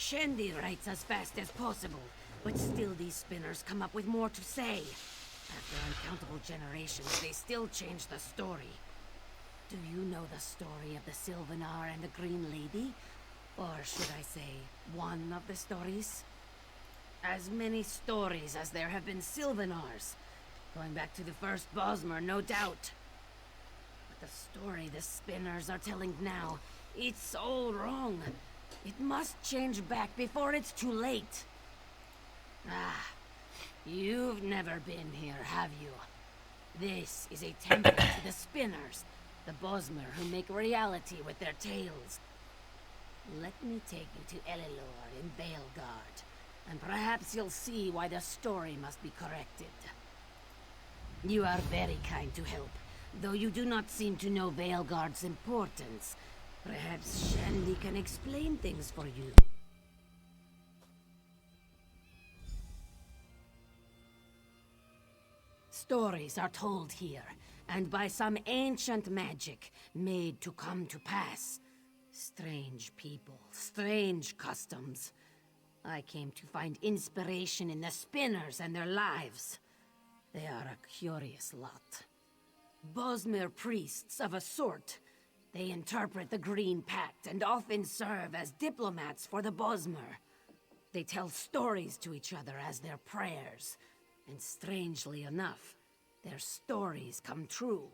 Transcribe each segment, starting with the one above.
Shandy writes as fast as possible, but still these spinners come up with more to say. After uncountable generations, they still change the story. Do you know the story of the Sylvanar and the Green Lady? Or should I say, one of the stories? As many stories as there have been Sylvanars. Going back to the first Bosmer, no doubt. But the story the spinners are telling now, it's all wrong. It must change back before it's too late. Ah, you've never been here, have you? This is a temple to the spinners, the Bosmer who make reality with their tales. Let me take you to Elilor in Veilguard, and perhaps you'll see why the story must be corrected. You are very kind to help, though you do not seem to know Veilguard's importance. Perhaps Shandy can explain things for you. Stories are told here, and by some ancient magic made to come to pass. Strange people, strange customs. I came to find inspiration in the spinners and their lives. They are a curious lot. Bosmer priests of a sort. They interpret the Green Pact and often serve as diplomats for the Bosmer. They tell stories to each other as their prayers, and strangely enough, their stories come true.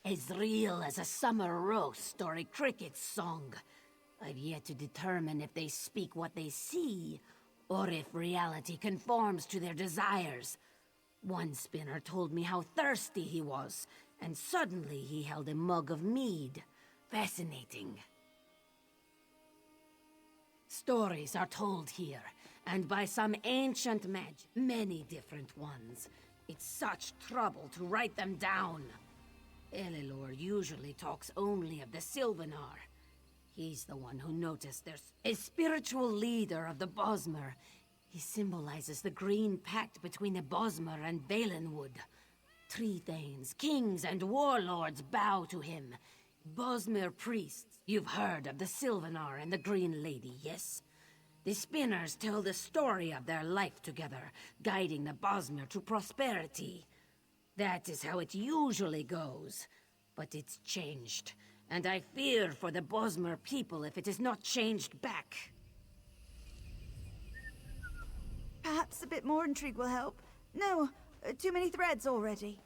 As real as a summer roast or a cricket's song. I've yet to determine if they speak what they see, or if reality conforms to their desires. One spinner told me how thirsty he was, and suddenly he held a mug of mead. Fascinating. Stories are told here, and by some ancient magic, many different ones. It's such trouble to write them down. Elilor usually talks only of the Sylvanar. He's the one who noticed there's a spiritual leader of the Bosmer. He symbolizes the Green Pact between the Bosmer and Valenwood. Tree Thanes, kings, and warlords bow to him. Bosmer priests. You've heard of the Sylvanar and the Green Lady, yes? The spinners tell the story of their life together, guiding the Bosmer to prosperity. That is how it usually goes. But it's changed, and I fear for the Bosmer people if it is not changed back. Perhaps a bit more intrigue will help. No, too many threads already.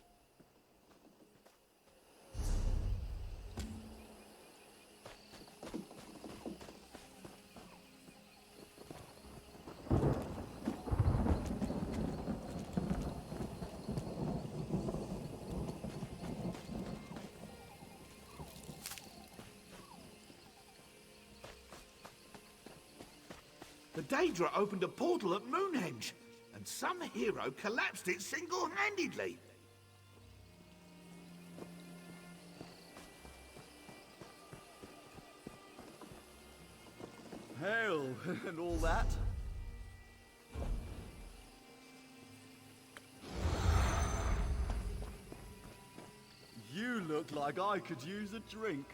The Daedra opened a portal at Moonhenge, and some hero collapsed it single-handedly. Hell, and all that. You look like I could use a drink.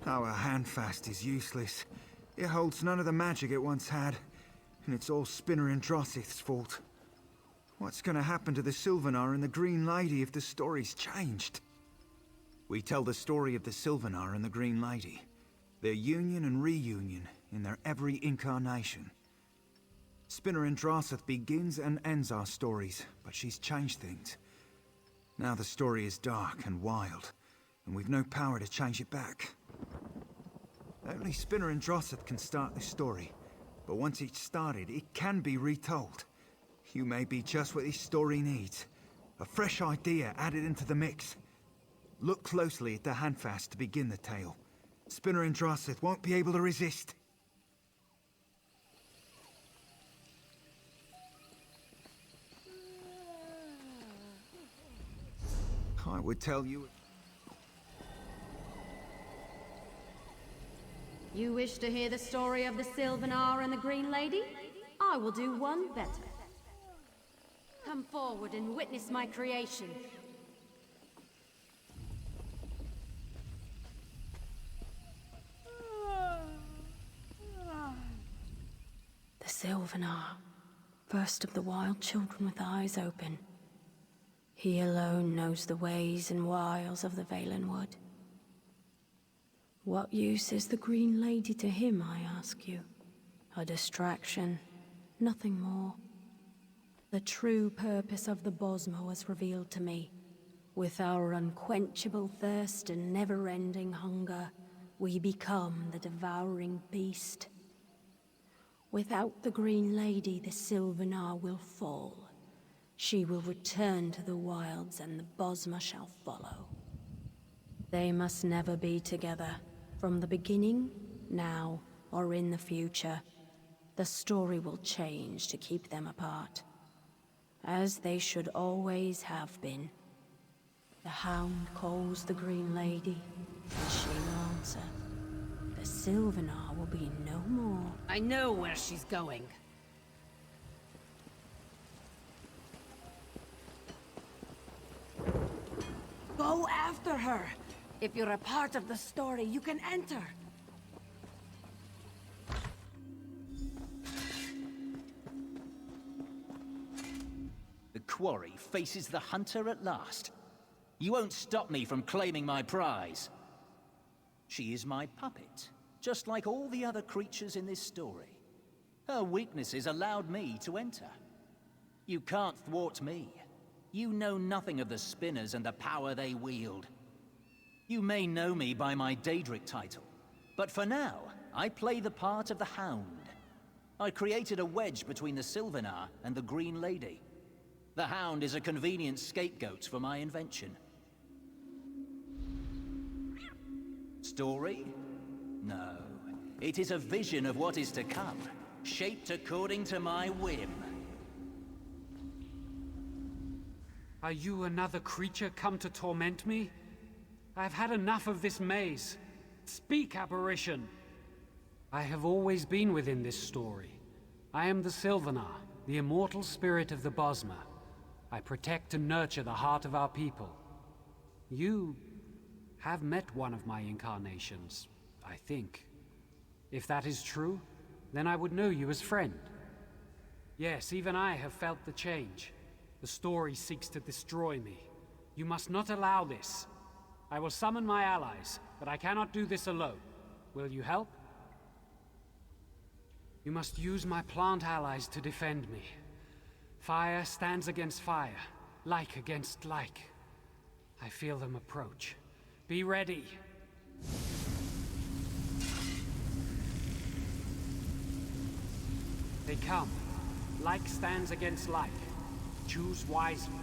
Our handfast is useless. It holds none of the magic it once had, and it's all Spinner and Drossith's fault. What's gonna happen to the Sylvanar and the Green Lady if the story's changed? We tell the story of the Sylvanar and the Green Lady, their union and reunion in their every incarnation. Spinner and Drossith begins and ends our stories, but she's changed things. Now the story is dark and wild, and we've no power to change it back. Only Spinner and Drossith can start this story, but once it's started, it can be retold. You may be just what this story needs. A fresh idea added into the mix. Look closely at the handfast to begin the tale. Spinner and Drossith won't be able to resist. I would tell you... You wish to hear the story of the Sylvanar and the Green Lady? I will do one better. Come forward and witness my creation. The Sylvanar, first of the wild children with eyes open. He alone knows the ways and wiles of the Valenwood. What use is the Green Lady to him, I ask you? A distraction, nothing more. The true purpose of the Bosmer was revealed to me. With our unquenchable thirst and never-ending hunger, we become the devouring beast. Without the Green Lady, the Sylvanar will fall. She will return to the wilds and the Bosmer shall follow. They must never be together. From the beginning, now, or in the future. The story will change to keep them apart. As they should always have been. The Hound calls the Green Lady, and she will answer. The Sylvanar will be no more. I know where she's going. Go after her! If you're a part of the story, you can enter. The quarry faces the hunter at last. You won't stop me from claiming my prize. She is my puppet, just like all the other creatures in this story. Her weaknesses allowed me to enter. You can't thwart me. You know nothing of the spinners and the power they wield. You may know me by my Daedric title, but for now, I play the part of the Hound. I created a wedge between the Sylvanar and the Green Lady. The Hound is a convenient scapegoat for my invention. Story? No. It is a vision of what is to come, shaped according to my whim. Are you another creature come to torment me? I've had enough of this maze. Speak, apparition! I have always been within this story. I am the Sylvanar, the immortal spirit of the Bosmer. I protect and nurture the heart of our people. You have met one of my incarnations, I think. If that is true, then I would know you as friend. Yes, even I have felt the change. The story seeks to destroy me. You must not allow this. I will summon my allies, but I cannot do this alone. Will you help? You must use my plant allies to defend me. Fire stands against fire, like against like. I feel them approach. Be ready. They come. Like stands against like. Choose wisely.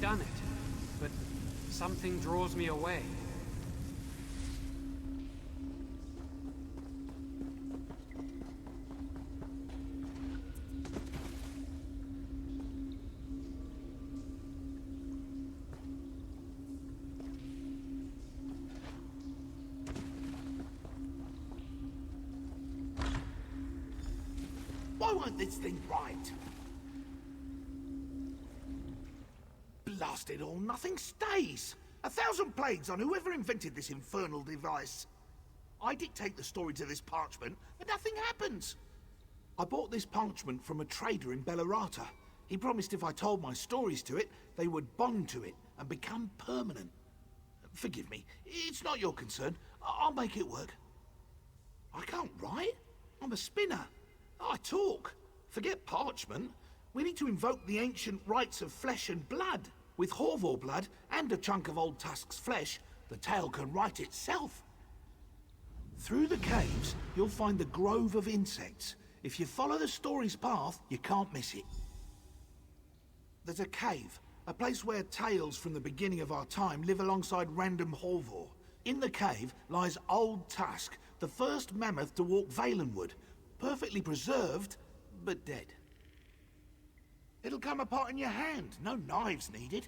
Done it, but something draws me away. Why won't this thing right? Blast it all, nothing stays. 1,000 plagues on whoever invented this infernal device. I dictate the story to this parchment, and nothing happens. I bought this parchment from a trader in Bellerata. He promised if I told my stories to it, they would bond to it and become permanent. Forgive me, it's not your concern. I'll make it work. I can't write. I'm a spinner. I talk. Forget parchment. We need to invoke the ancient rites of flesh and blood. With Horvor blood and a chunk of Old Tusk's flesh, the tale can write itself. Through the caves, you'll find the grove of insects. If you follow the story's path, you can't miss it. There's a cave, a place where tales from the beginning of our time live alongside random Horvor. In the cave lies Old Tusk, the first mammoth to walk Valenwood. Perfectly preserved, but dead. It'll come apart in your hand, no knives needed.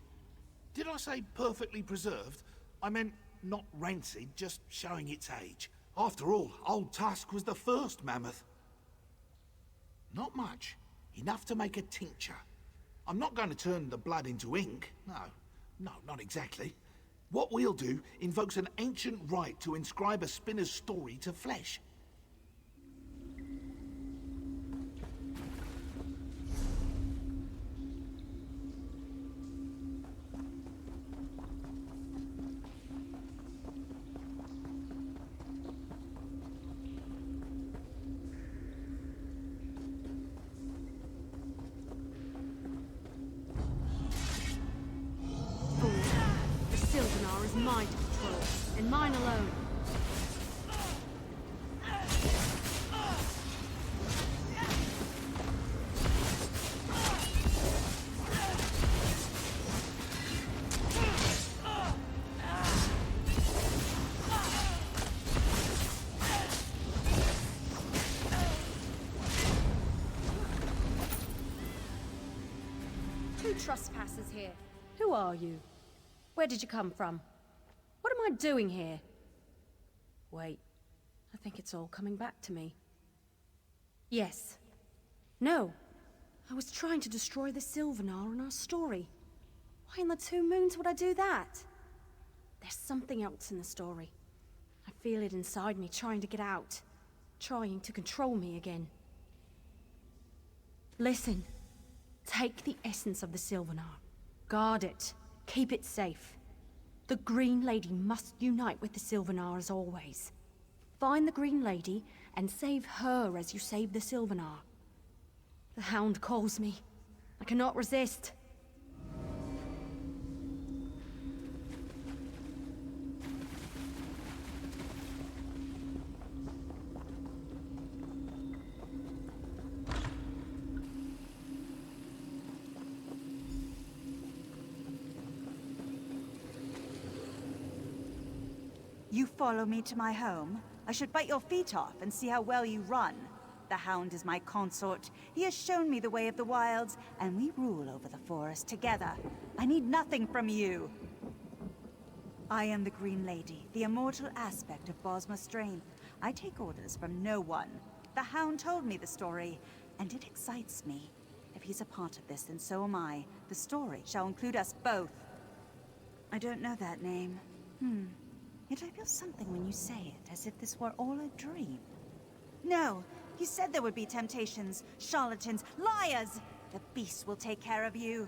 Did I say perfectly preserved? I meant not rancid, just showing its age. After all, Old Tusk was the first mammoth. Not much. Enough to make a tincture. I'm not going to turn the blood into ink. No, not exactly. What we'll do invokes an ancient rite to inscribe a spinner's story to flesh. Sylvanar is mine to control, and mine alone. Two trespassers here. Who are you? Where did you come from? What am I doing here? Wait, I think it's all coming back to me. Yes. No. I was trying to destroy the Sylvanar in our story. Why in the two moons would I do that? There's something else in the story. I feel it inside me trying to get out. Trying to control me again. Listen. Take the essence of the Sylvanar. Guard it. Keep it safe. The Green Lady must unite with the Sylvanar as always. Find the Green Lady and save her as you save the Sylvanar. The Hound calls me. I cannot resist. You follow me to my home? I should bite your feet off and see how well you run. The Hound is my consort. He has shown me the way of the wilds, and we rule over the forest together. I need nothing from you. I am the Green Lady, the immortal aspect of Bosmer's strength. I take orders from no one. The Hound told me the story, and it excites me. If he's a part of this, then so am I. The story shall include us both. I don't know that name. Yet I feel something when you say it, as if this were all a dream. No, you said there would be temptations, charlatans, liars! The beast will take care of you.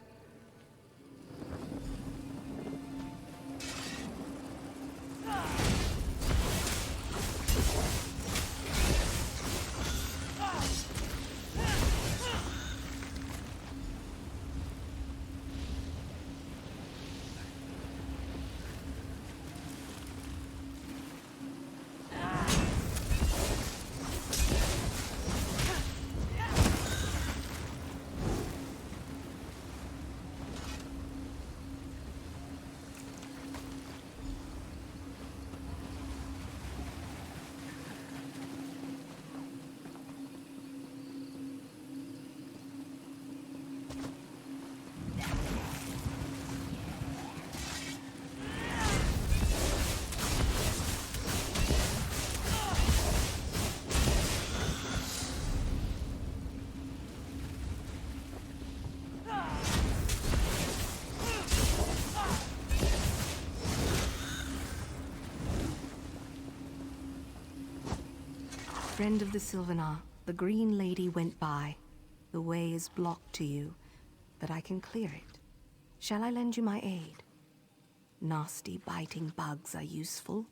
Friend of the Sylvanar, the Green Lady went by. The way is blocked to you, but I can clear it. Shall I lend you my aid? Nasty, biting bugs are useful.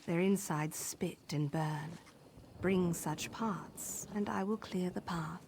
Their insides spit and burn. Bring such paths, and I will clear the path.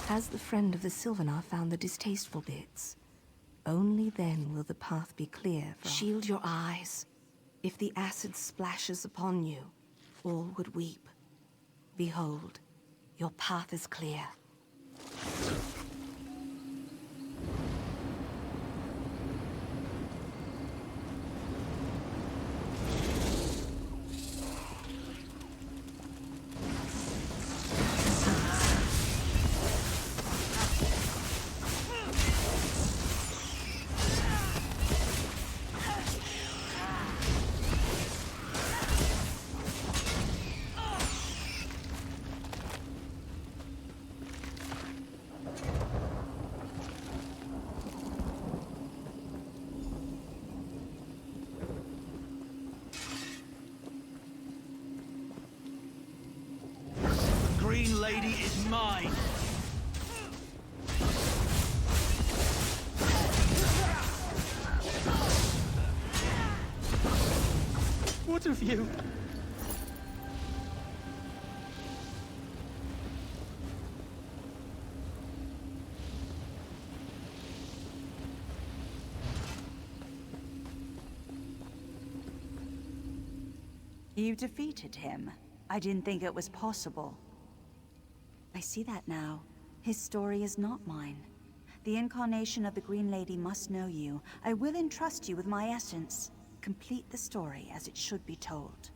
Has the friend of the Sylvanar found the distasteful bits? Only then will the path be clear for... Shield your eyes. If the acid splashes upon you, all would weep. Behold, your path is clear. Green Lady is mine! What of you? You defeated him. I didn't think it was possible. I see that now. His story is not mine. The incarnation of the Green Lady must know you. I will entrust you with my essence. Complete the story as it should be told.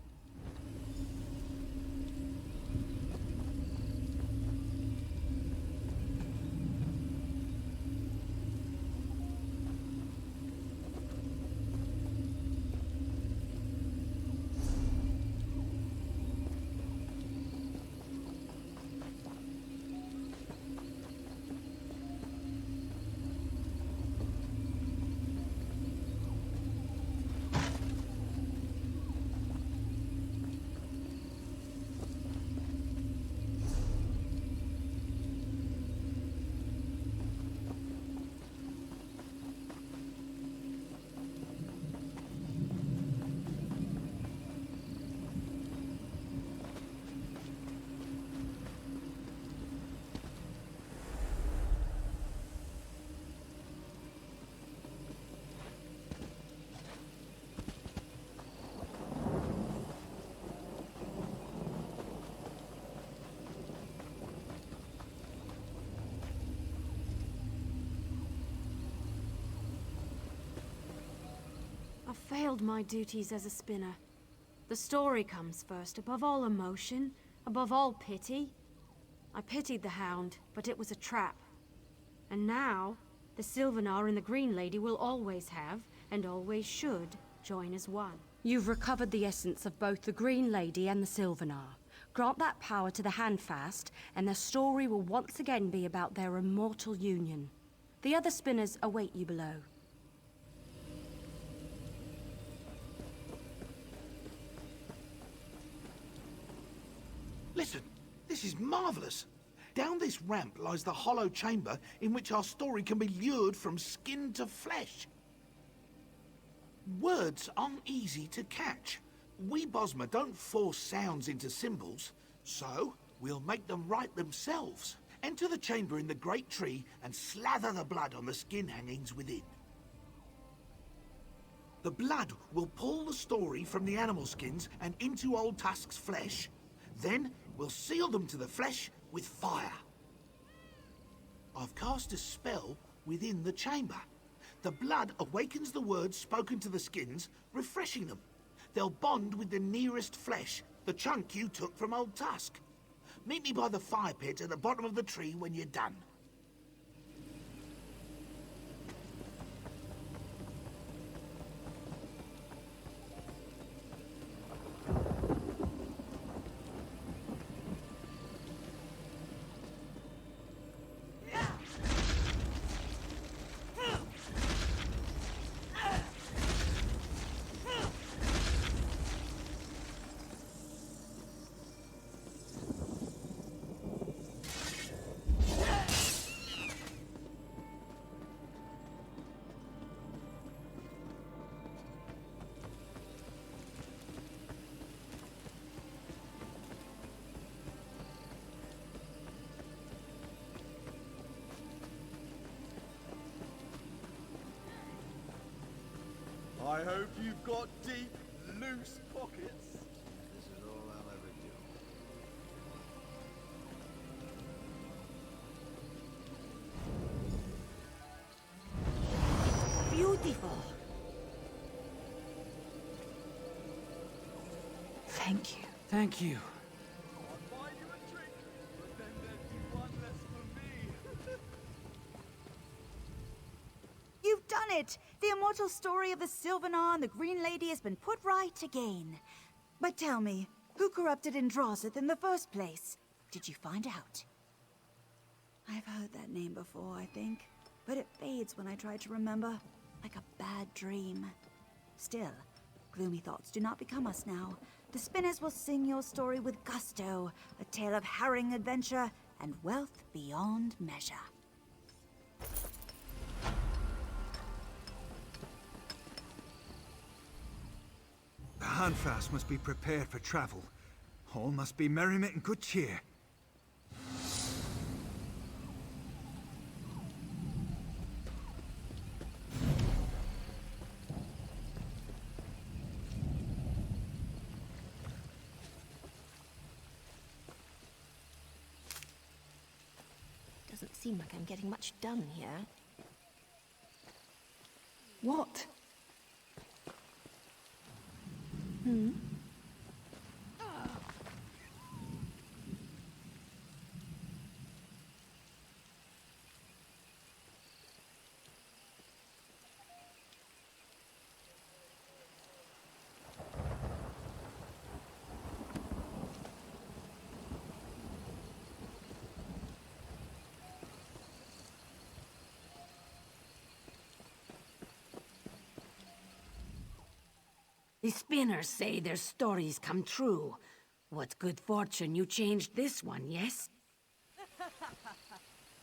I've failed my duties as a spinner. The story comes first, above all emotion, above all pity. I pitied the Hound, but it was a trap. And now, the Sylvanar and the Green Lady will always have, and always should, join as one. You've recovered the essence of both the Green Lady and the Sylvanar. Grant that power to the Handfast, and their story will once again be about their immortal union. The other spinners await you below. Listen, this is marvelous. Down this ramp lies the hollow chamber in which our story can be lured from skin to flesh. Words aren't easy to catch. We Bosmer don't force sounds into symbols, so we'll make them write themselves. Enter the chamber in the great tree and slather the blood on the skin hangings within. The blood will pull the story from the animal skins and into Old Tusk's flesh. Then we'll seal them to the flesh with fire. I've cast a spell within the chamber. The blood awakens the words spoken to the skins, refreshing them. They'll bond with the nearest flesh, the chunk you took from Old Tusk. Meet me by the fire pit at the bottom of the tree when you're done. I hope you've got deep, loose pockets. This is all I'll ever do. Beautiful. Thank you. Thank you. I'll buy you a drink, but then there'd be one less for me. You've done it! The immortal story of the Sylvanar and the Green Lady has been put right again. But tell me, who corrupted Androsith in the first place? Did you find out? I've heard that name before, I think. But it fades when I try to remember, like a bad dream. Still, gloomy thoughts do not become us now. The spinners will sing your story with gusto, a tale of harrowing adventure and wealth beyond measure. The Handfast must be prepared for travel. All must be merriment and good cheer. Doesn't seem like I'm getting much done here. What? The spinners say their stories come true. What good fortune you changed this one, yes?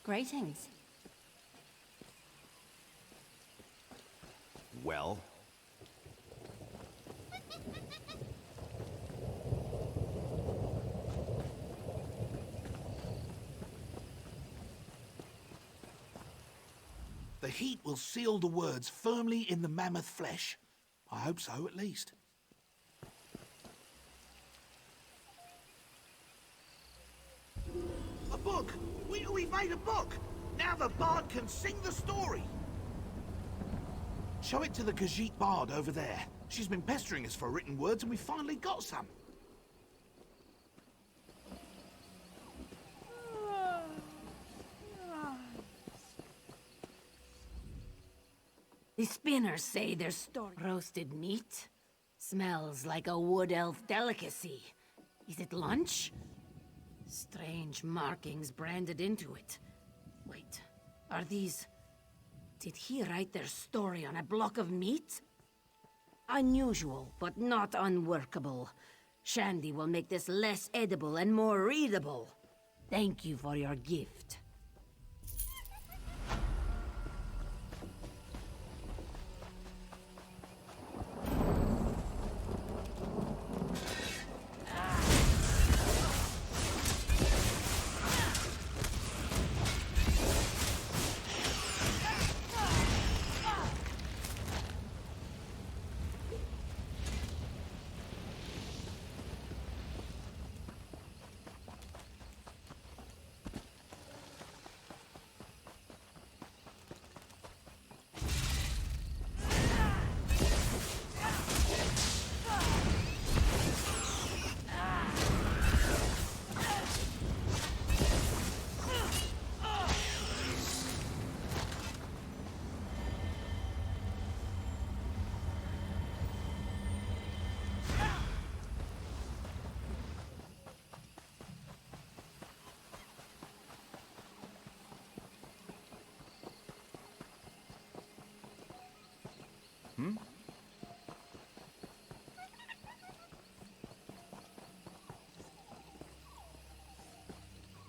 Greetings. Well? The heat will seal the words firmly in the mammoth flesh. I hope so, at least. A book! We've made a book! Now the bard can sing the story! Show it to the Khajiit bard over there. She's been pestering us for written words and we finally got some. The spinners say their story... Roasted meat? Smells like a wood elf delicacy. Is it lunch? Strange markings branded into it. Wait, are these... Did he write their story on a block of meat? Unusual, but not unworkable. Shandy will make this less edible and more readable. Thank you for your gift.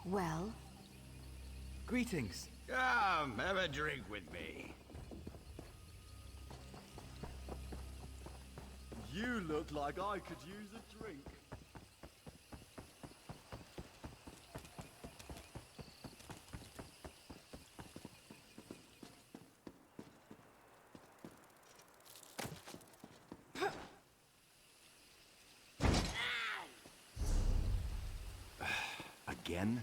Well, Greetings. Come, have a drink with me. You look like I could use a drink. again?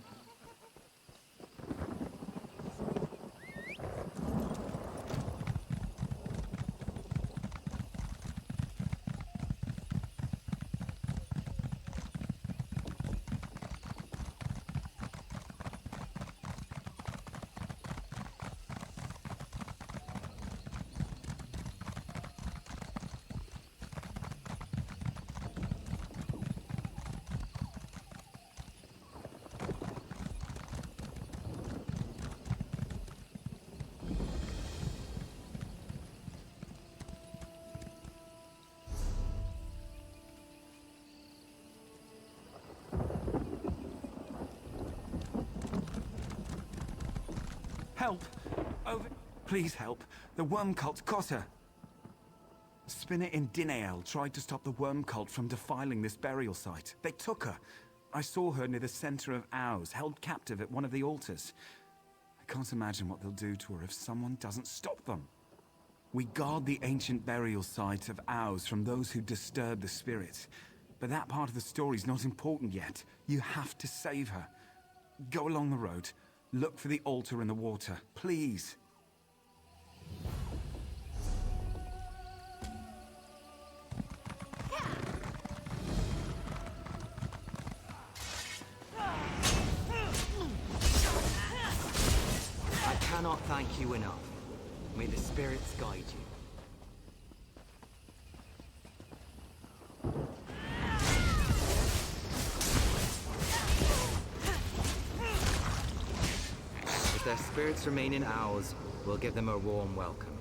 Help! Over... Please help. The worm cult got her. Spinner in Dinael tried to stop the worm cult from defiling this burial site. They took her. I saw her near the center of Ours, held captive at one of the altars. I can't imagine what they'll do to her if someone doesn't stop them. We guard the ancient burial site of Ours from those who disturb the spirit. But that part of the story's not important yet. You have to save her. Go along the road. Look for the altar in the water, please. I cannot thank you enough. May the spirits guide you. If their spirits remain in ours, we'll give them a warm welcome.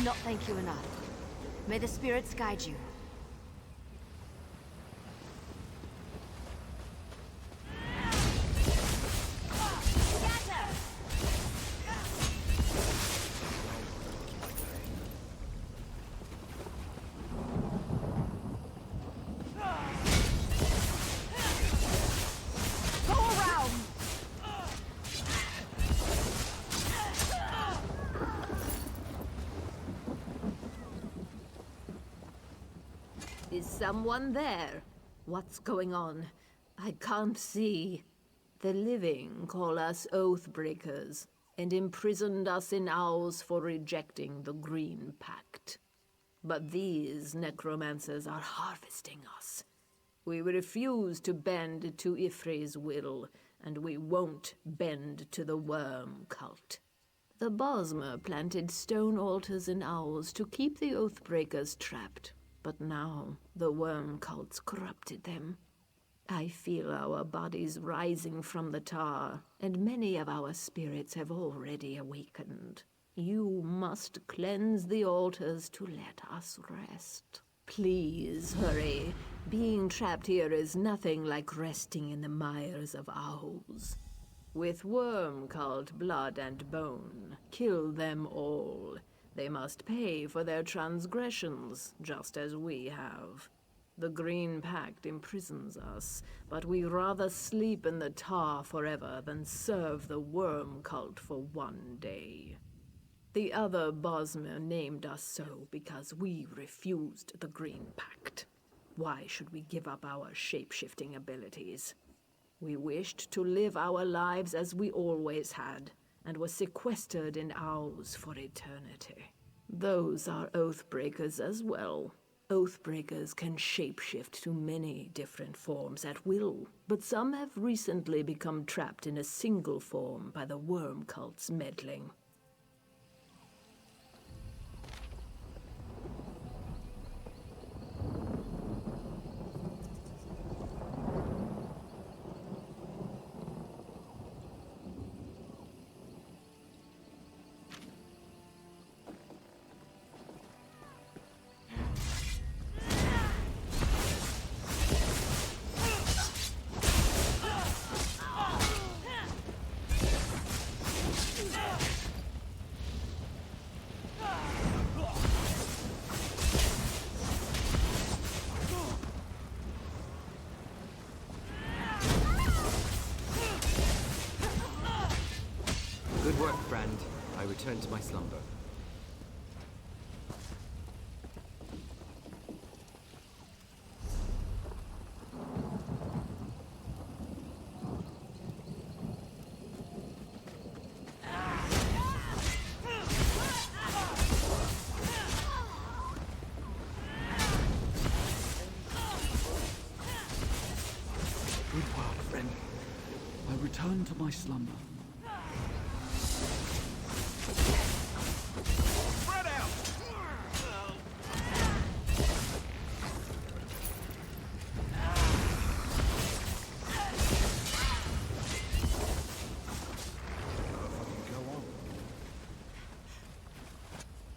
Not thank you enough. May the spirits guide you. Is someone there? What's going on? I can't see. The living call us Oathbreakers, and imprisoned us in owls for rejecting the Green Pact. But these necromancers are harvesting us. We refuse to bend to Ifri's will, and we won't bend to the worm cult. The Bosmer planted stone altars in owls to keep the Oathbreakers trapped. But now, the worm cults corrupted them. I feel our bodies rising from the tar, and many of our spirits have already awakened. You must cleanse the altars to let us rest. Please hurry. Being trapped here is nothing like resting in the mires of owls. With worm cult blood and bone, kill them all. They must pay for their transgressions, just as we have. The Green Pact imprisons us, but we rather sleep in the tar forever than serve the worm cult for one day. The other Bosmer named us so because we refused the Green Pact. Why should we give up our shape-shifting abilities? We wished to live our lives as we always had, and were sequestered in Owls for eternity. Those are Oathbreakers as well. Oathbreakers can shapeshift to many different forms at will, but some have recently become trapped in a single form by the worm cult's meddling. Good work, friend. I return to my slumber. Good work, friend. I return to my slumber. Spread out!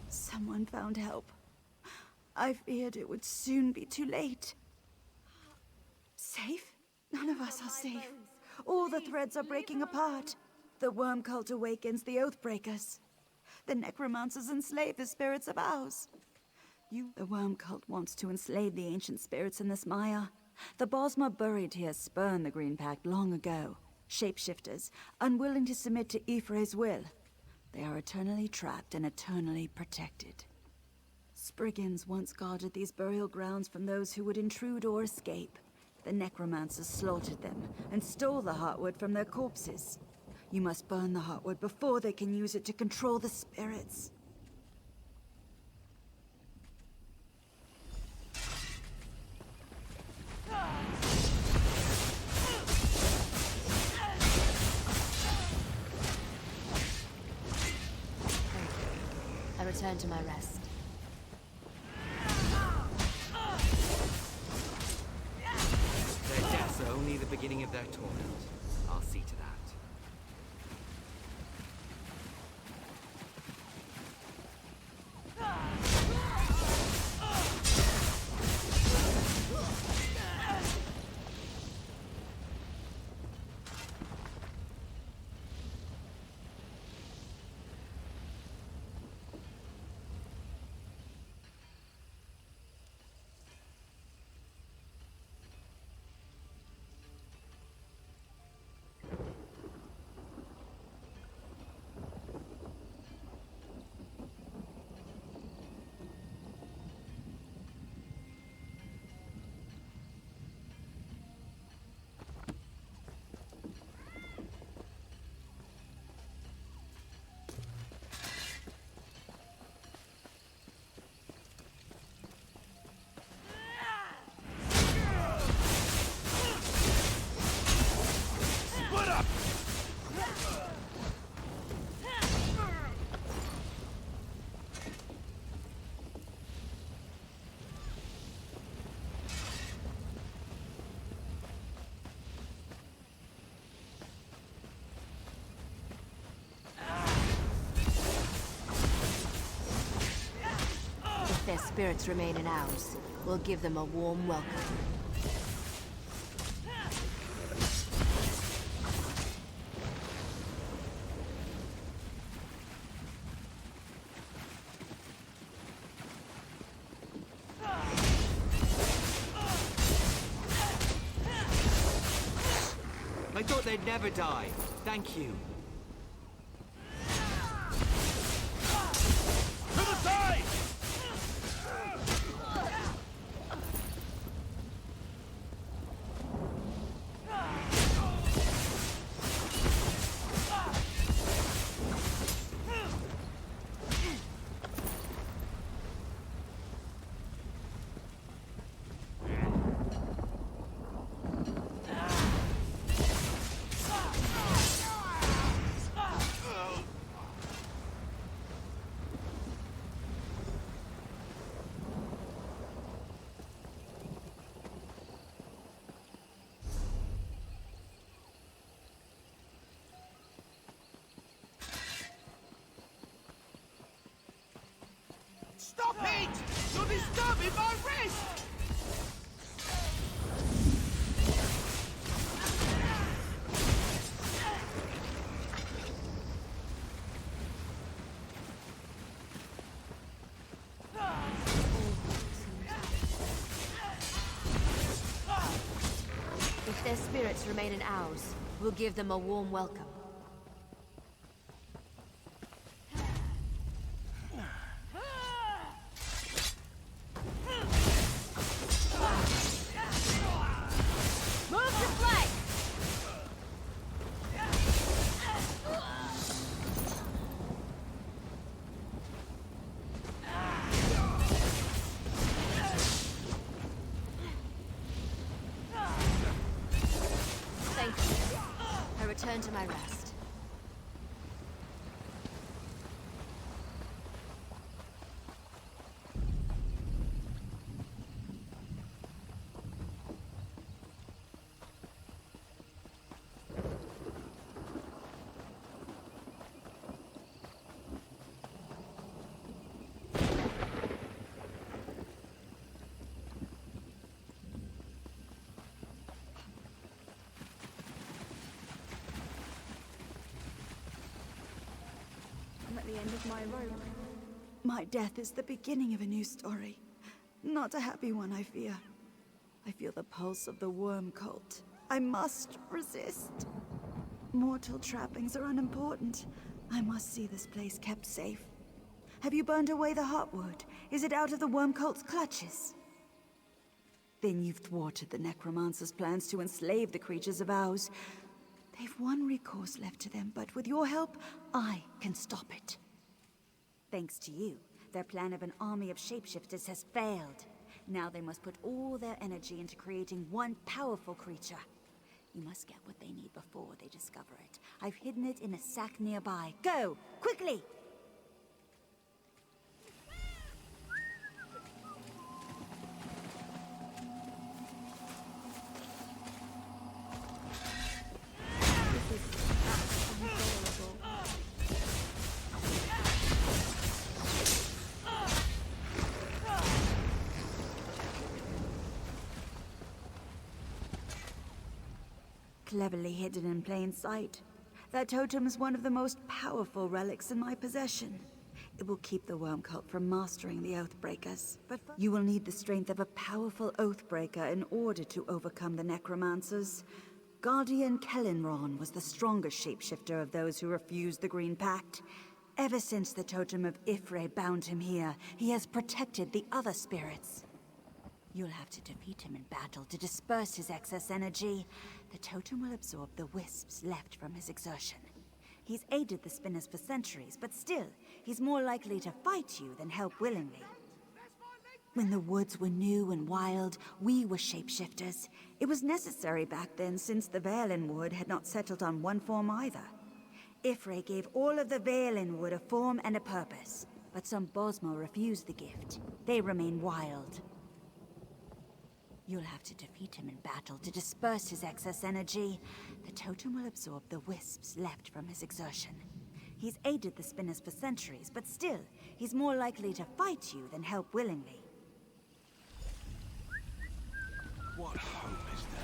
Someone found help. I feared it would soon be too late. Safe? None of us are safe. All the threads are breaking apart. The worm cult awakens the Oathbreakers. The necromancers enslave the spirits of ours. The worm cult wants to enslave the ancient spirits in this mire. The Bosmer buried here spurned the Green Pact long ago. Shapeshifters, unwilling to submit to Ifre's will. They are eternally trapped and eternally protected. Spriggans once guarded these burial grounds from those who would intrude or escape. The necromancers slaughtered them and stole the heartwood from their corpses. You must burn the heartwood before they can use it to control the spirits. I return to my rest. Their deaths are only the beginning of their torment. I'll see to that. If their spirits remain in ours, we'll give them a warm welcome. I thought they'd never die. Thank you. Stop it! You're disturbing my rest! If their spirits remain in ours, we'll give them a warm welcome. Return to my rest. At the end of my rope. My death is the beginning of a new story. Not a happy one, I fear. I feel the pulse of the worm cult. I must resist. Mortal trappings are unimportant. I must see this place kept safe. Have you burned away the heartwood? Is it out of the worm cult's clutches? Then you've thwarted the necromancer's plans to enslave the creatures of ours. They've one recourse left to them, but with your help, I can stop it. Thanks to you, their plan of an army of shapeshifters has failed. Now they must put all their energy into creating one powerful creature. You must get what they need before they discover it. I've hidden it in a sack nearby. Go! Quickly! Cleverly hidden in plain sight. That totem is one of the most powerful relics in my possession. It will keep the worm cult from mastering the Oathbreakers. But you will need the strength of a powerful Oathbreaker in order to overcome the necromancers. Guardian Kellenron was the strongest shapeshifter of those who refused the Green Pact. Ever since the totem of Ifre bound him here, he has protected the other spirits. You'll have to defeat him in battle to disperse his excess energy. The totem will absorb the wisps left from his exertion. He's aided the spinners for centuries, but still, he's more likely to fight you than help willingly. When the woods were new and wild, we were shapeshifters. It was necessary back then since the Valen wood had not settled on one form either. Ifre gave all of the Valen wood a form and a purpose, but some Bosmer refused the gift. They remain wild. You'll have to defeat him in battle to disperse his excess energy. The totem will absorb the wisps left from his exertion. He's aided the spinners for centuries, but still, he's more likely to fight you than help willingly. What hope is there?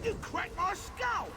You cracked my skull!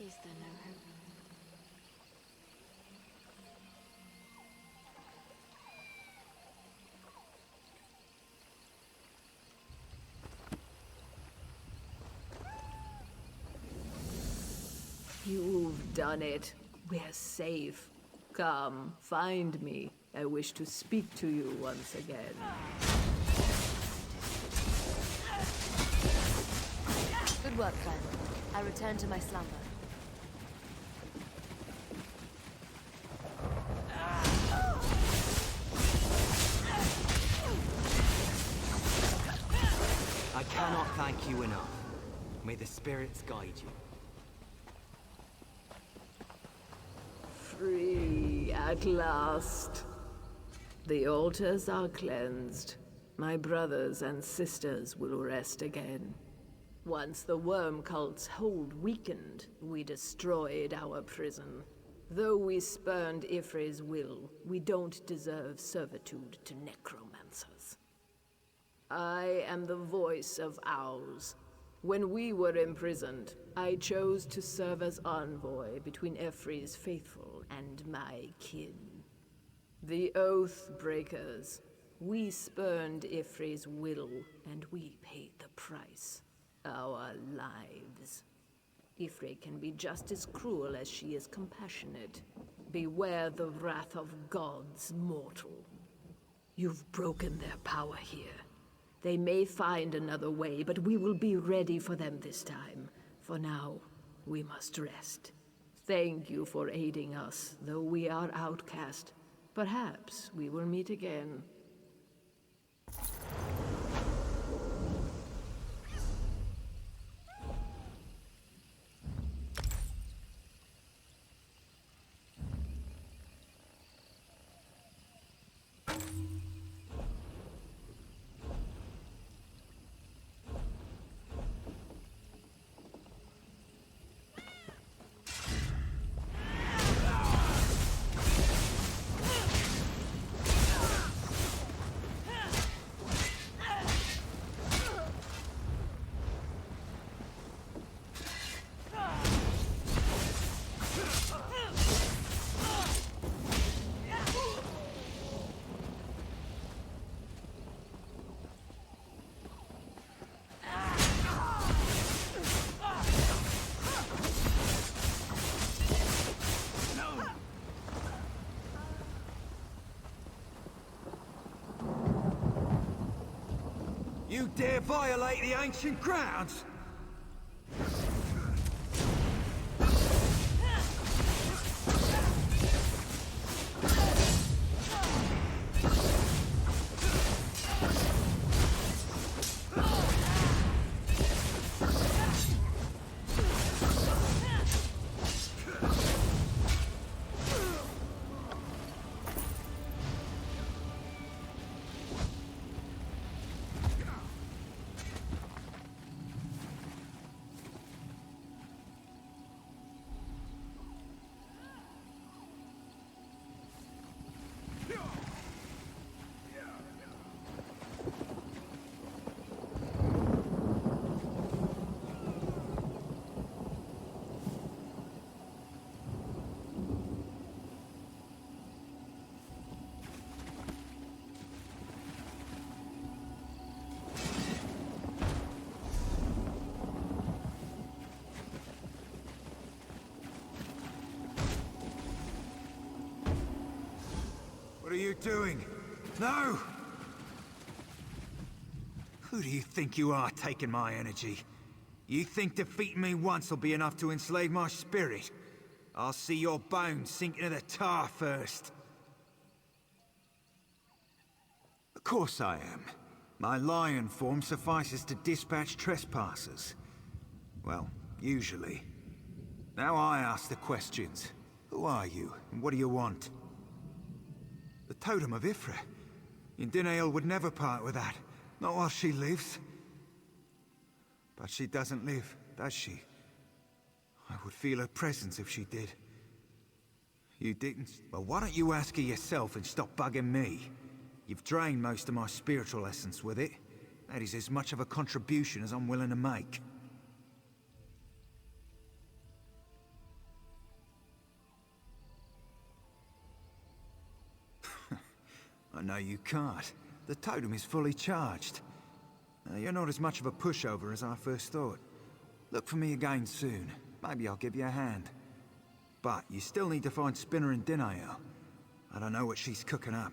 Is there no hope? You've done it. We're safe. Come, find me. I wish to speak to you once again. Good work, friend. I return to my slumber. I cannot thank you enough. May the spirits guide you. Free at last. The altars are cleansed. My brothers and sisters will rest again. Once the worm cult's hold weakened, we destroyed our prison. Though we spurned Ifre's will, we don't deserve servitude to necromancers. I am the voice of Owls. When we were imprisoned, I chose to serve as envoy between Ifre's faithful and my kin. The Oath Breakers. We spurned Ifre's will, and we paid the price. Our lives. Ifre can be just as cruel as she is compassionate. Beware the wrath of gods, mortal. You've broken their power here. They may find another way, but we will be ready for them this time. For now, we must rest. Thank you for aiding us, though we are outcast. Perhaps we will meet again. You dare violate the ancient grounds? What are you doing? No! Who do you think you are, taking my energy? You think defeating me once will be enough to enslave my spirit? I'll see your bones sink into the tar first. Of course I am. My lion form suffices to dispatch trespassers. Well, usually. Now I ask the questions. Who are you, and what do you want? The totem of Ifre. Indinael would never part with that. Not while she lives. But she doesn't live, does she? I would feel her presence if she did. You didn't? Well, why don't you ask her yourself and stop bugging me? You've drained most of my spiritual essence with it. That is as much of a contribution as I'm willing to make. I know you can't. The totem is fully charged. You're not as much of a pushover as I first thought. Look for me again soon. Maybe I'll give you a hand. But you still need to find Spinner in Dinale. I don't know what she's cooking up.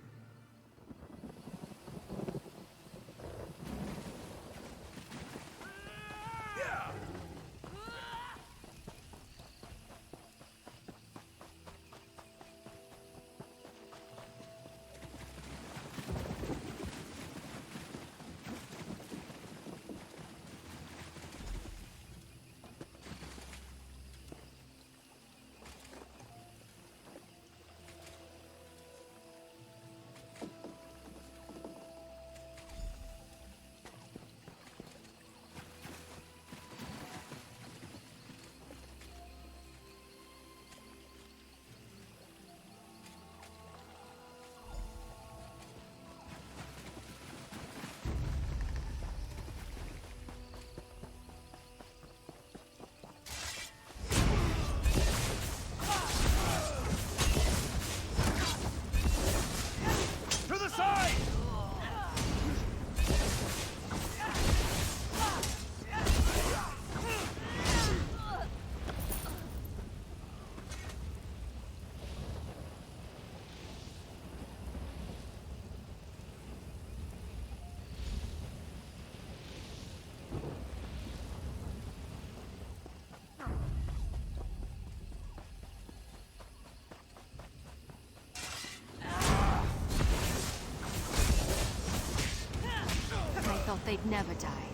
I thought they'd never die.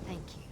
Thank you.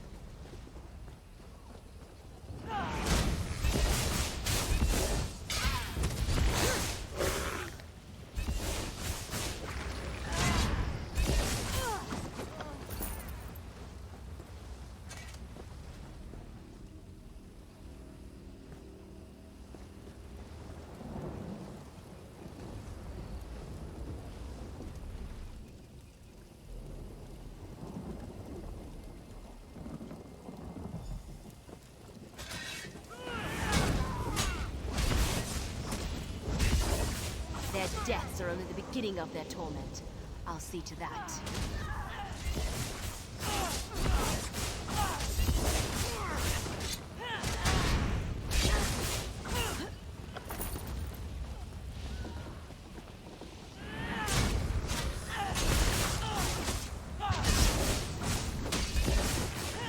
Their deaths are only the beginning of their torment. I'll see to that.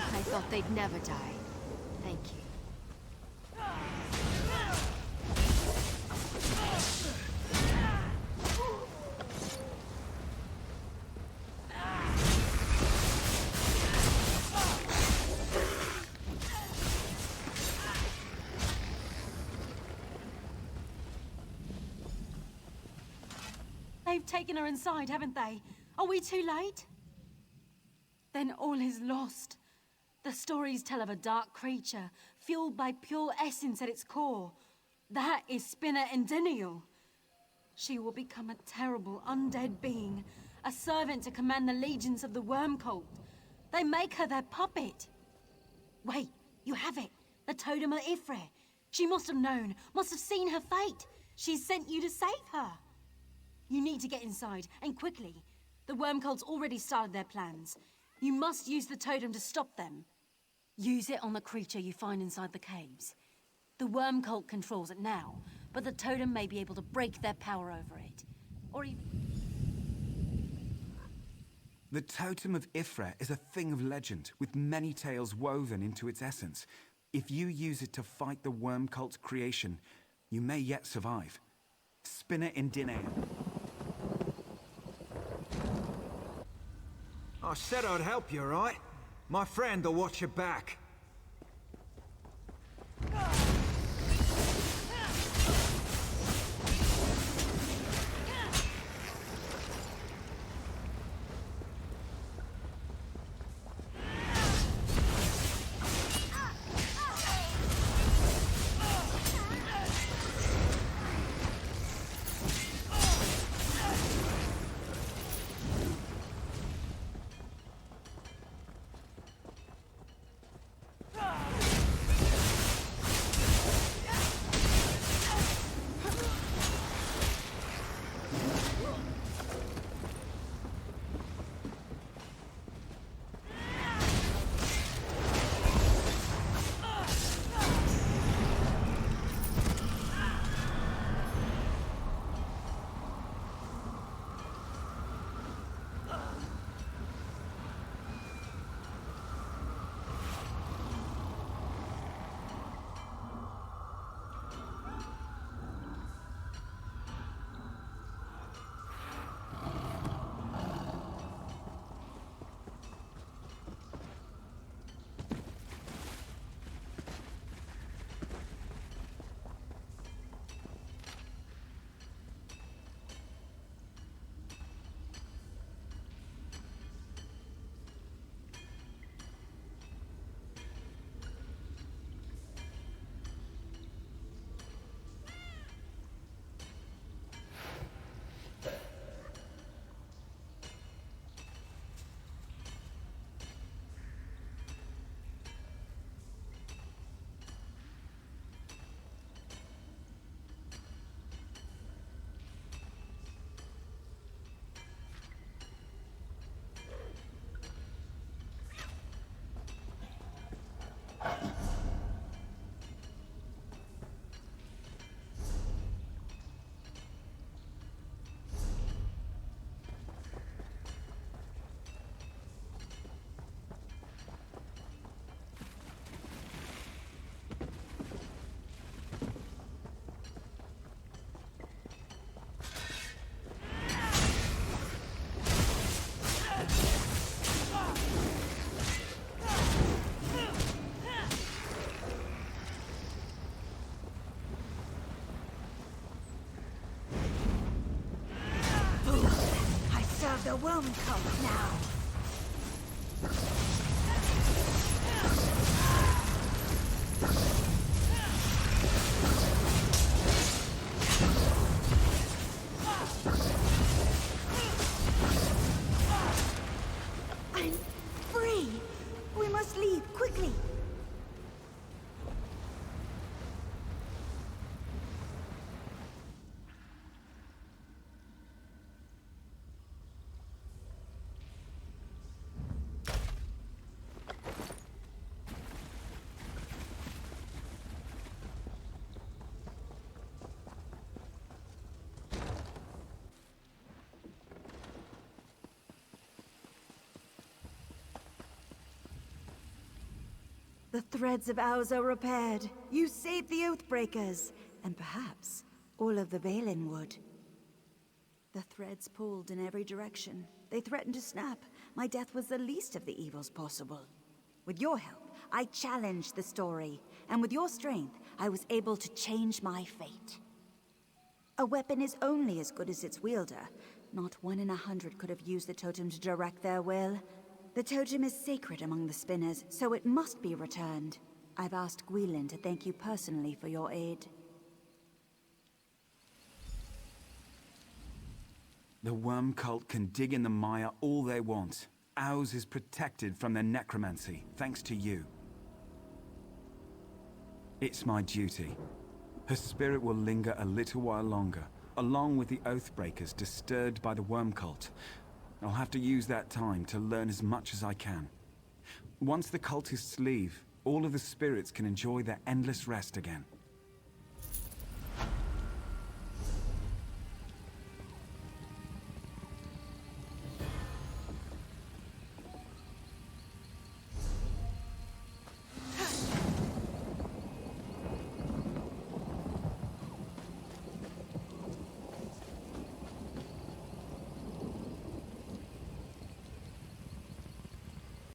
I thought they'd never die. Thank you. They've taken her inside, haven't they? Are we too late? Then all is lost. The stories tell of a dark creature, fueled by pure essence at its core. That is Spinner in Dinale. She will become a terrible undead being, a servant to command the legions of the worm cult. They make her their puppet. Wait, you have it. The totem of Ifre. She must have known, must have seen her fate. She sent you to save her. You need to get inside, and quickly. The worm cult's already started their plans. You must use the totem to stop them. Use it on the creature you find inside the caves. The worm cult controls it now, but the totem may be able to break their power over it. Or even... The Totem of Ifre is a thing of legend, with many tales woven into its essence. If you use it to fight the worm cult's creation, you may yet survive. Spinner in Dinale. I said I'd help you, right? My friend will watch your back. the worm cult now. I'm free! We must leave, quickly! The threads of ours are repaired. You saved the Oathbreakers, and perhaps all of the Balin would. The threads pulled in every direction. They threatened to snap. My death was the least of the evils possible. With your help, I challenged the story, and with your strength, I was able to change my fate. A weapon is only as good as its wielder. Not 1 in 100 could have used the totem to direct their will. The totem is sacred among the spinners, so it must be returned. I've asked Gwilyn to thank you personally for your aid. The worm cult can dig in the mire all they want. Ours is protected from their necromancy, thanks to you. It's my duty. Her spirit will linger a little while longer, along with the Oathbreakers disturbed by the worm cult. I'll have to use that time to learn as much as I can. Once the cultists leave, all of the spirits can enjoy their endless rest again.